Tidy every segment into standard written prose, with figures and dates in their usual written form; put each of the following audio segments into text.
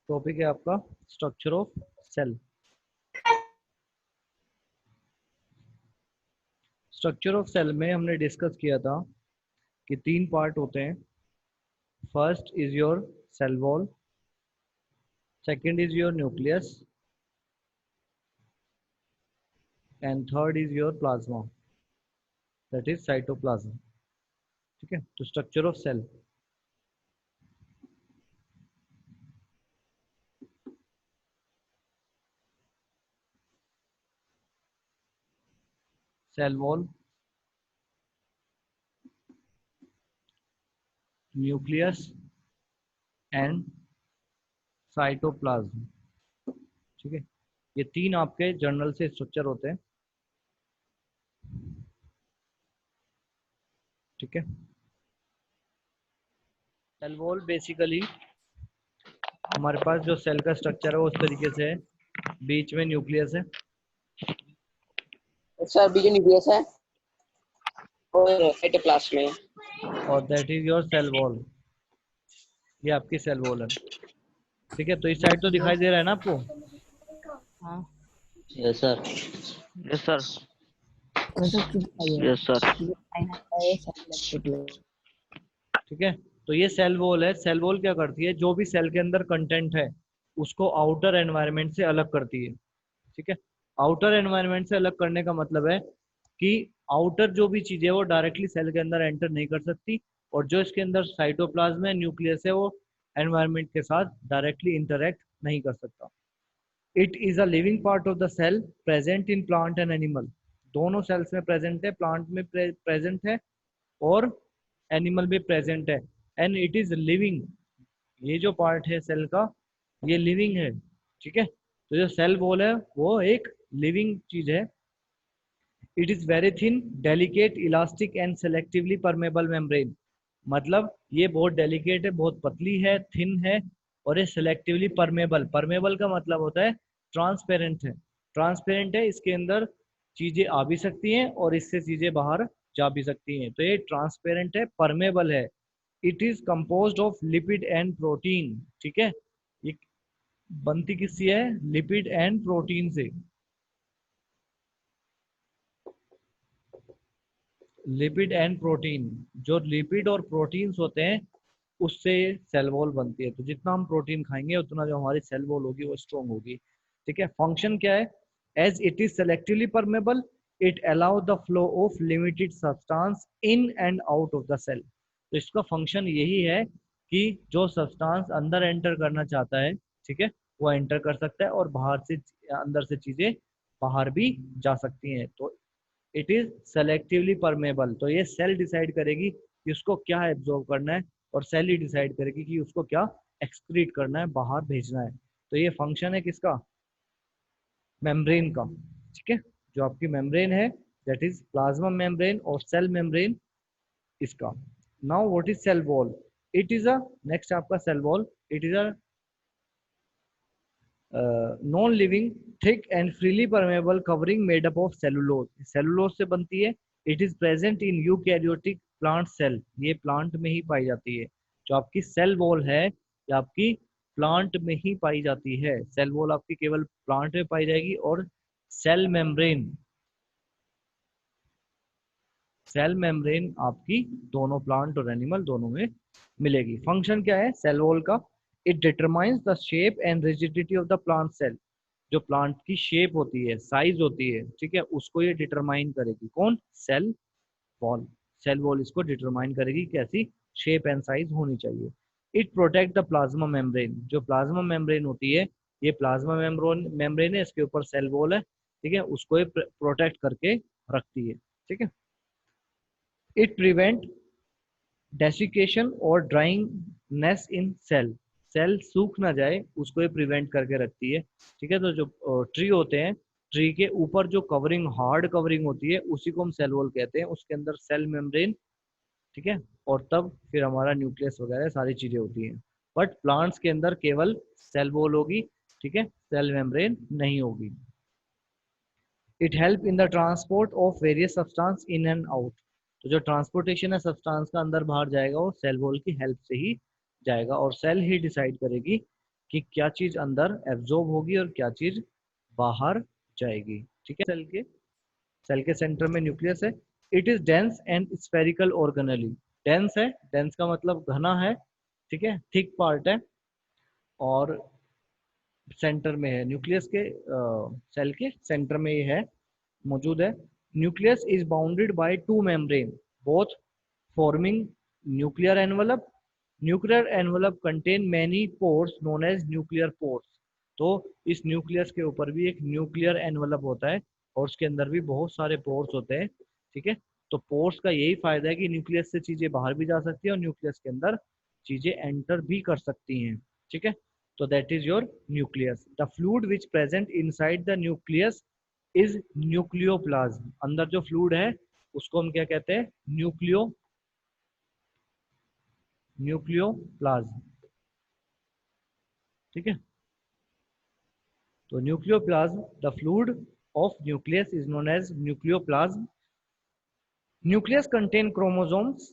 Topic है आपका structure of cell. Structure of cell में हमने डिस्कस किया था कि 3 पार्ट होते हैं। First is your cell wall, second is your nucleus and third is your plasma, that is cytoplasm. ठीक है, तो structure of cell. Cell wall, nucleus and cytoplasm. ठीक है, ये 3 आपके जर्नल से स्ट्रक्चर होते हैं। ठीक है, सेल वॉल बेसिकली हमारे पास जो सेल का स्ट्रक्चर है वो उस तरीके से है, बीच में न्यूक्लियस है सर बीच न्यूक्लियस है और साइटोप्लाज्म में। और that is your cell wall. ये आपकी सेल वॉल है। ठीक है, तो इस साइड तो दिखाई दे रहा है ना आपको? Yes sir. Yes sir. Yes sir. ठीक है, तो ये सेल वॉल है। सेल वॉल क्या करती है, जो भी सेल के अंदर कंटेंट है उसको आउटर एनवायरनमेंट से अलग करती है। ठीक है, आउटर एनवायरनमेंट से अलग करने का मतलब है कि आउटर जो भी चीज है वो डायरेक्टली सेल के अंदर एंटर नहीं कर सकती, और जो इसके अंदर साइटोप्लाज्म है, न्यूक्लियस है, वो एनवायरनमेंट के साथ डायरेक्टली इंटरेक्ट नहीं कर सकता। It is a living part of the cell present in plant and animal. दोनों सेल्स में प्रेजेंट है, प्लांट में प्रेजेंट है और एनिमल में प्रेजेंट है। एंड इट इज लिविंग, ये जो पार्ट है सेल का ये लिविंग है। ठीक है, तो जो सेल वॉल है वो एक लिविंग चीज है। It is very thin, delicate, elastic and selectively permeable membrane. मतलब ये बहुत डेलिकेट है, बहुत पतली है, थिन है और ये सेलेक्टिवली परमेबल। परमेबल का मतलब होता है ट्रांसपेरेंट है। ट्रांसपेरेंट है, इसके अंदर चीजें आ भी सकती हैं और इससे चीजें बाहर जा भी सकती हैं। तो ये ट्रांसपेरेंट है, परमेबल है। It is composed of lipid and protein. ठीक है, ये बनती किससे है? लिपिड एंड प्रोटीन से। लिपिड एंड प्रोटीन, जो लिपिड और प्रोटीन्स होते हैं उससे सेल वॉल बनती है। तो जितना हम प्रोटीन खाएंगे उतना जो हमारी सेल वॉल होगी वो स्ट्रॉन्ग होगी। ठीक है, फंक्शन क्या है? As it is selectively permeable, it allow the flow of limited substance in and out of the cell. तो इसका फंक्शन यही है कि जो सब्सटेंस अंदर एंटर करना चाहता है, ठीक है, वो एंटर कर सकता है और बाहर से, अंदर से चीजें बाहर भी जा सकती हैं। तो इट इज सेलेक्टिवली परमेबल। तो ये सेल डिसाइड करेगी कि उसको क्या एब्जॉर्ब करना है और सेल ही डिसाइड करेगी कि उसको क्या एक्सक्रीट करना है, बाहर भेजना है। तो ये फंक्शन है किसका? मेम्ब्रेन का। ठीक है, जो आपकी मेम्ब्रेन है दैट इज प्लाज्मा मेम्ब्रेन और सेल मेम्ब्रेन इसका। Now what is cell wall? It is a, next आपका cell wall, it is a non living thick and freely permeable covering made up of cellulose. Cellulose से बनती है। It is present in eukaryotic plant cell, ये plant में ही पाई जाती है। जो आपकी सेल वॉल है ये आपकी प्लांट में ही पाई जाती है। सेल वॉल आपकी केवल प्लांट में पाई जाएगी। और सेल मेम्ब्रेन, सेल मेम्ब्रेन आपकी दोनों प्लांट और एनिमल दोनों में मिलेगी। फंक्शन क्या है सेल वॉल का? It determines the shape and rigidity of the plant cell. जो प्लांट की शेप होती है, साइज होती है, ठीक है, उसको ये डिटरमाइन करेगी। कौन? Cell wall. सेल वॉल इसको डिटरमाइन करेगी कैसी शेप एंड साइज होनी चाहिए। It protect the plasma membrane. जो प्लाज्मा मेम्ब्रेन होती है, ये प्लाज्मा मेम्ब्रेन है, इसके ऊपर सेल वॉल है, ठीक है, उसको ये प्रोटेक्ट करके रखती है। ठीक है, इट प्रिवेंट डेसिकेशन और ड्राइंगनेस इन सेल। सेल सूख ना जाए उसको ये प्रिवेंट करके रखती है। ठीक है, तो जो ट्री होते हैं, ट्री के ऊपर जो कवरिंग, हार्ड कवरिंग होती है, उसी को हम सेल वॉल कहते हैं। उसके अंदर सेल मेम्ब्रेन, ठीक है, और तब फिर हमारा न्यूक्लियस वगैरह सारी चीजें होती हैं। बट प्लांट्स के अंदर केवल सेल वॉल होगी, ठीक है, सेल मेम्ब्रेन नहीं होगी। It help in the transport of various substance in and out. तो जो ट्रांसपोर्टेशन है सब्सटेंस का अंदर बाहर जाएगा वो सेल वॉल की हेल्प से ही जाएगा। और सेल ही डिसाइड करेगी कि क्या चीज अंदर एब्जॉर्ब होगी और क्या चीज बाहर जाएगी। ठीक है, सेल के सेंटर में न्यूक्लियस है। It is dense and spherical organelle. Dense है, डेंस का मतलब घना है, ठीक है, थिक पार्ट है, और सेंटर में है, न्यूक्लियस के सेल के सेंटर में ये है, मौजूद है। Nucleus is bounded by two membrane both forming nuclear envelope. Nuclear envelope contain many pores known as nuclear pores. तो इस न्यूक्लियस के ऊपर भी एक न्यूक्लियर एनवलप होता है और उसके अंदर भी बहुत सारे पोर्स होते हैं। ठीक है, तो पोर्स का यही फायदा है कि न्यूक्लियस से चीजें बाहर भी जा सकती है और न्यूक्लियस के अंदर चीजें एंटर भी कर सकती हैं। ठीक है, तो that is your nucleus. The fluid which present inside the nucleus is nucleoplasm. अंदर जो फ्लूइड है उसको हम क्या कहते हैं? न्यूक्लियोप्लाज्म। ठीक है, तो nucleoplasm, the fluid of nucleus is known as nucleoplasm. Nucleus contain chromosomes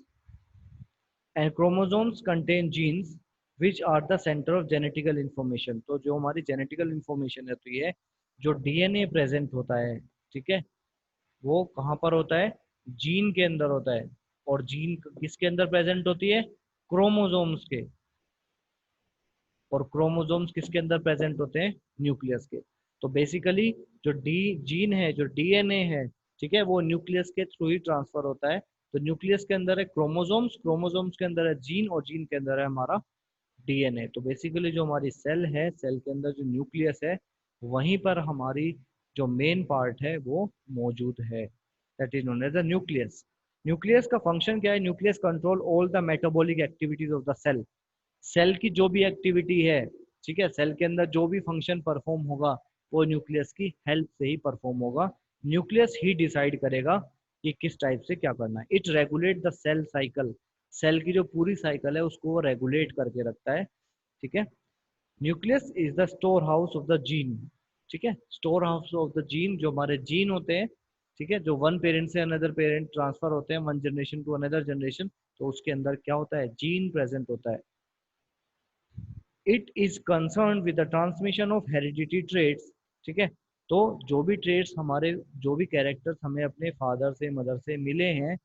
and chromosomes contain genes which are the centre of genetical information. तो जो हमारी जेनेटिकल इंफॉर्मेशन है, तो ये जो डीएनए प्रेजेंट होता है, ठीक है, वो कहाँ पर होता है? जीन के अंदर होता है। और जीन किसके अंदर प्रेजेंट होती है? क्रोमोसोम्स के। और क्रोमोसोम्स किसके अंदर प्रेजेंट होते हैं? न्यूक्लियस के। तो बेसिकली जो डी जीन है, जो डीएनए है, ठीक है, वो न्यूक्लियस के थ्रू ही ट्रांसफर होता है। तो न्यूक्लियस के अंदर है क्रोमोसोम्स, क्रोमोसोम्स के अंदर है जीन, और जीन के अंदर है हमारा डीएनए। तो बेसिकली जो हमारी सेल है, सेल के अंदर जो न्यूक्लियस है, वहीं पर हमारी जो मेन पार्ट है वो मौजूद है। That is known as the nucleus. Nucleus का फंक्शन क्या है? Nucleus control all the metabolic activities of the cell. Cell की जो भी एक्टिविटी है, ठीक है, सेल के अंदर जो भी फंक्शन परफॉर्म होगा, वो न्यूक्लियस की हेल्प से ही परफॉर्म होगा। न्यूक्लियस ही डिसाइड करेगा कि किस टाइप से क्या करना है। It regulate the cell cycle. Cell की जो पूरी साइकिल है उसको वो रेगुलेट करके रखता है। ठीक है, nucleus is the store house of the gene. ठीक है, store house of the gene, जो हमारे जीन होते हैं, ठीक है, जो वन पेरेंट से अनदर पेरेंट ट्रांसफर होते हैं, one generation to another generation, तो उसके अंदर क्या होता है? जीन प्रेजेंट होता है। It is concern with the transmission of heredity traits. ठीक है, तो जो भी ट्रेड्स हमारे, जो भी कैरेक्टर्स हमें अपने फादर से मदर से मिले हैं,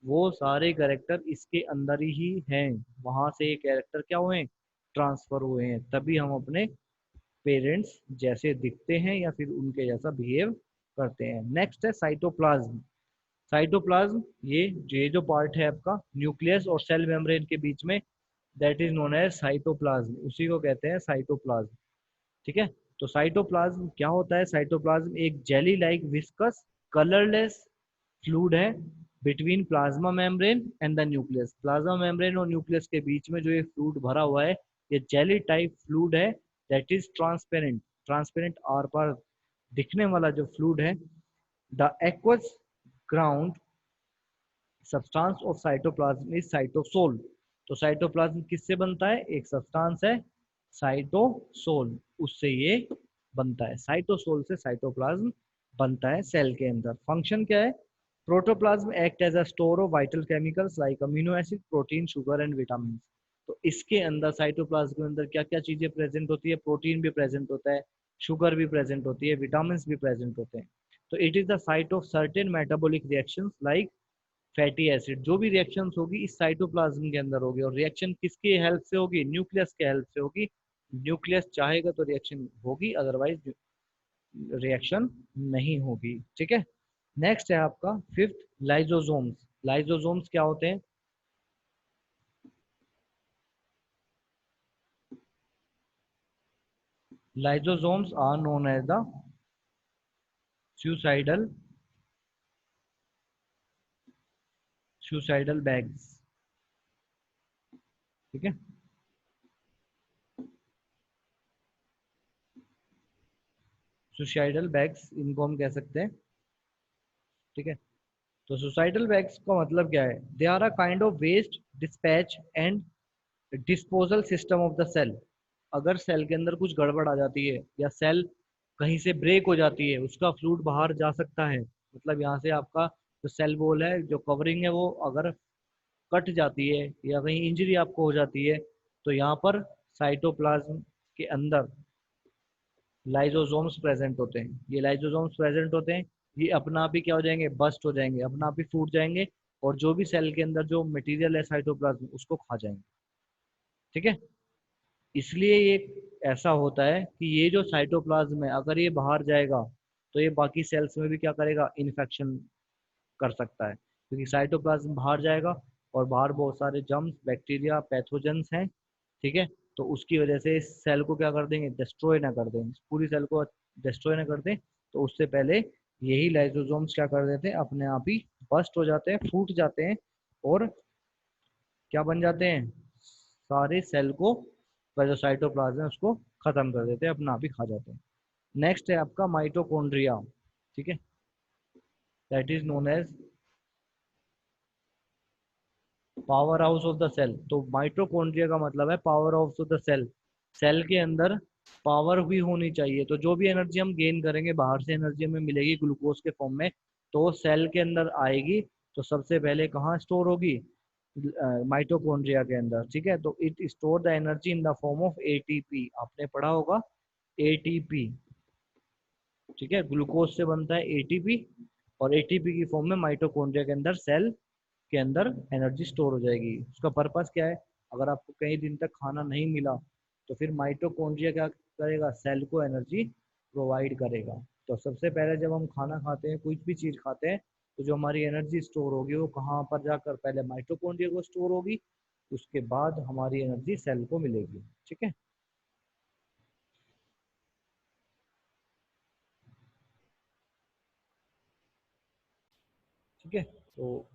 वो सारे कैरेक्टर इसके अंदर ही हैं। वहां से ये कैरेक्टर क्या हुए? ट्रांसफर हुए हैं, तभी हम अपने पेरेंट्स जैसे दिखते हैं या फिर उनके जैसा बिहेव करते हैं। नेक्स्ट है साइटोप्लाज्म। साइटोप्लाज्म, ये जो पार्ट है आपका न्यूक्लियस और सेल मेम्ब्रेन के बीच में, that is known as cytoplasm. उसी को कहते हैं साइटोप्लाज्म। ठीक है, तो साइटोप्लाज्म क्या होता है? साइटोप्लाज्म एक jelly like viscous colourless fluid है between plasma membrane and the nucleus. Plasma membrane और न्यूक्लियस के बीच में जो ये फ्लूइड भरा हुआ है, ये जेली टाइप फ्लूइड है, दैट इज ट्रांसपेरेंट। ट्रांसपेरेंट आर पार दिखने वाला जो फ्लूइड है। The aqueous ground substance of cytoplasm is cytosol. तो साइटोप्लाज्म किससे बनता है? एक सब्सटेंस है साइटोसोल, उससे ये बनता है। साइटोसोल से साइटोप्लाज्म बनता है सेल के अंदर। फंक्शन क्या है? Protoplasm act as a store of vital chemicals like amino acid, protein, sugar and vitamin. तो इसके अंदर साइटोप्लाज्म के अंदर क्या क्या चीजें प्रेजेंट होती है? प्रोटीन भी प्रेजेंट होता है, शुगर भी प्रेजेंट होती है, विटामिन भी प्रेजेंट होते हैं। तो it is the site of certain metabolic reactions like fatty acid. जो भी रिएक्शंस होगी इस साइटोप्लाज्म के अंदर होगी, और रिएक्शन किसकी हेल्प से होगी? न्यूक्लियस के हेल्प से होगी। न्यूक्लियस चाहेगा तो रिएक्शन होगी, अदरवाइज रिएक्शन नहीं होगी। ठीक है, नेक्स्ट है आपका फिफ्थ, लाइजोसोम्स। लाइजोसोम्स क्या होते हैं? Lysosomes are known as the suicidal suicidal bags. ठीक है, सुसाइडल बैग्स इनको हम कह सकते हैं। ठीक है, तो सुसाइडल बैग्स का मतलब क्या है? They are a kind of waste dispatch and disposal system of the cell. अगर सेल के अंदर कुछ गड़बड़ आ जाती है या सेल कहीं से ब्रेक हो जाती है, उसका फ्लूइड बाहर जा सकता है। मतलब यहाँ से आपका जो सेल वॉल है, जो कवरिंग है, वो अगर कट जाती है या कहीं इंजरी आपको हो जाती है, तो यहाँ पर साइटोप्लाज्म के अंदर लाइजोसोम्स प्रेजेंट होते हैं। ये लाइजोसोम्स प्रेजेंट होते हैं, ये अपना आप ही क्या हो जाएंगे, बस्ट हो जाएंगे, अपना आप ही फूट जाएंगे, और जो भी सेल के अंदर जो मटेरियल है साइटोप्लाज्म उसको खा जाएंगे। ठीक है, इसलिए ये ऐसा होता है कि ये जो साइटोप्लाज्म है अगर ये बाहर जाएगा तो ये बाकी सेल्स में भी क्या करेगा, इन्फेक्शन कर सकता है, क्योंकि साइटोप्लाज्म बाहर जाएगा और बाहर बहुत सारे जर्म्स, बैक्टीरिया, पैथोजेंस हैं। ठीक है, तो उसकी वजह से इस सेल को क्या कर देंगे, डिस्ट्रॉय ना कर दें, पूरी सेल को डिस्ट्रॉय ना कर दें। तो उससे पहले यही लाइसोसोम्स क्या कर देते हैं, अपने आप ही बस्ट हो जाते हैं, फूट जाते हैं, और क्या बन जाते हैं, सारे सेल को का जो साइटोप्लाज्म है उसको खत्म कर देते हैं, अपना आप ही खा जाते हैं। नेक्स्ट है आपका माइटोकॉन्ड्रिया। ठीक है, that is known as powerhouse of the cell. तो माइटोकॉन्ड्रिया का मतलब है powerhouse of the cell. Cell के अंदर पावर भी होनी चाहिए, तो जो भी एनर्जी हम गेन करेंगे बाहर से एनर्जी हमें मिलेगी ग्लूकोज के फॉर्म में, तो सेल के अंदर आएगी, तो सबसे पहले कहाँ स्टोर होगी, माइटोकॉन्ड्रिया के अंदर। ठीक है, तो it store the energy in the form of ATP. आपने पढ़ा होगा एटीपी। ठीक है, ग्लूकोज से बनता है एटीपी, और एटीपी की फॉर्म में माइटोकॉन्ड्रिया के अंदर सेल के अंदर एनर्जी स्टोर हो जाएगी। उसका पर्पस क्या है, अगर आपको कई दिन तक खाना नहीं मिला तो फिर माइटोकॉन्ड्रिया क्या करेगा, सेल को एनर्जी प्रोवाइड करेगा। तो सबसे पहले जब हम खाना खाते हैं, कुछ भी चीज़ खाते हैं, तो जो हमारी एनर्जी स्टोर होगी वो कहाँ पर जाकर, पहले माइटोकॉन्ड्रिया को स्टोर होगी, उसके बाद हमारी एनर्जी सेल को मिलेगी। ठीक है, ठीक है। तो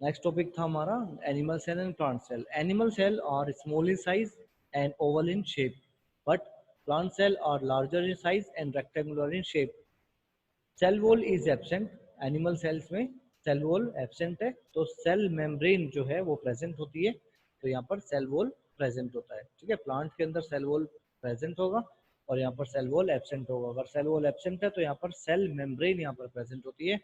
नेक्स्ट टॉपिक था हमारा animal cell and plant cell. Animal cell are small in size and oval in shape, but plant cell are larger in size and rectangular in shape. Cell wall is absent. Animal cells में cell wall absent है, तो cell membrane जो है वो present होती है, तो यहाँ पर सेल वॉल प्रेजेंट होता है। ठीक है, प्लांट के अंदर सेल वॉल प्रेजेंट होगा और यहाँ पर सेल वॉल एब्सेंट होगा। अगर सेल वॉल एब्सेंट है तो यहाँ पर सेल मेम्ब्रेन यहाँ पर प्रेजेंट होती है।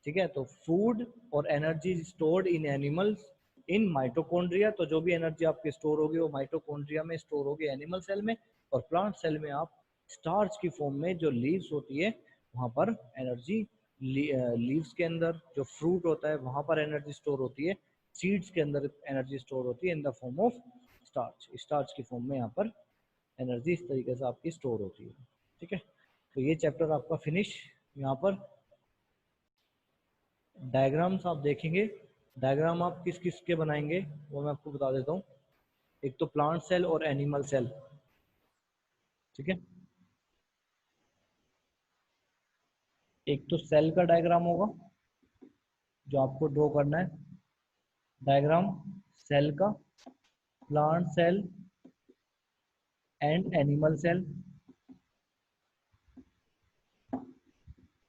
ठीक है, तो फूड और energy stored in animals in mitochondria, तो जो भी एनर्जी आपकी स्टोर होगी वो माइटोकॉन्ड्रिया में स्टोर होगी एनिमल सेल में, और प्लांट सेल में आप स्टार्च की फॉर्म में जो लीव्स होती है वहाँ पर एनर्जी, लीव्स के अंदर जो फ्रूट होता है वहाँ पर एनर्जी स्टोर होती है, सीड्स के अंदर एनर्जी स्टोर होती है in the form of starch. Starch की फॉर्म में यहाँ पर एनर्जी इस तरीके से आपकी स्टोर होती है। ठीक है, तो ये चैप्टर आपका फिनिश। यहाँ पर डायग्राम्स आप देखेंगे, डायग्राम आप किस किस के बनाएंगे वो मैं आपको बता देता हूँ। एक तो प्लांट सेल और एनिमल सेल। ठीक है, एक तो सेल का डायग्राम होगा जो आपको ड्रॉ करना है, डायग्राम सेल का, plant cell and animal cell.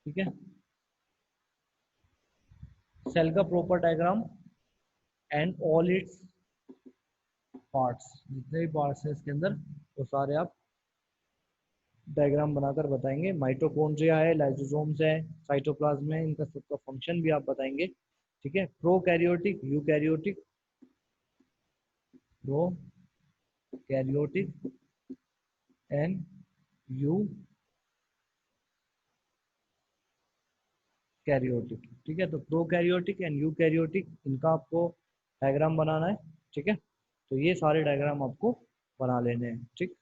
ठीक है, सेल का proper diagram and all its parts, जितने भी पार्ट्स हैं इसके अंदर वो सारे आप डायग्राम बनाकर बताएंगे। माइटोकॉन्ड्रिया है, लाइसोसोम्स है, साइटोप्लाज्म है, इनका सबका फंक्शन भी आप बताएंगे। ठीक है, prokaryotic, eukaryotic, prokaryotic and eukaryotic. ठीक है, तो प्रोकैरियोटिक एंड यूकैरियोटिक इनका आपको डायग्राम बनाना है। ठीक है, तो ये सारे डायग्राम आपको बना लेने हैं। ठीक।